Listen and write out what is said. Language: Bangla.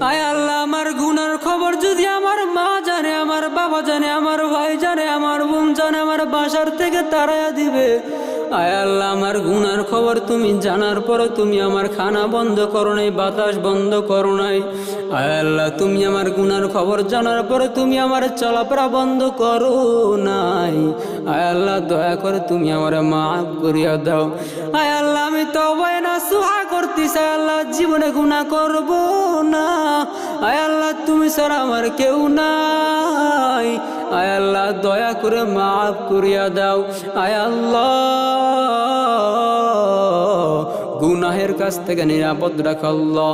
আয় আল্লাহ, আমার গুনার খবর যদি আমার মা জানে, আমার বাবা জানে, আমার ভাই জানে, আমার বোন জানে, আমার বাসার থেকে তাড়াইয়া দিবে। আয় আল্লাহ, আমার গুনার খবর তুমি জানার পরে তুমি আমার খানা বন্ধ করো নাই, বাতাস বন্ধ করো নাই। আয় আল্লাহ, তুমি আমার গুনার খবর জানার পরে তুমি আমার চলাফেরা বন্ধ করো নাই। আয় আল্লাহ, দয়া করে তুমি আমার মাফ করিয়া দাও। আয় আল্লাহ, আমি তওবা নাসুহা করতেছি। আয় আল্লাহ, জীবনে গুনাহ করব না। আয় আল্লাহ, তুমি ছাড়া আমার কেউ নাই। আয় আল্লাহ, দয়া করে মাফ করিয়া দাও। আয় আল্লাহ, গুনাহের কাছ থেকে নিরাপদ রাখ আল্লাহ।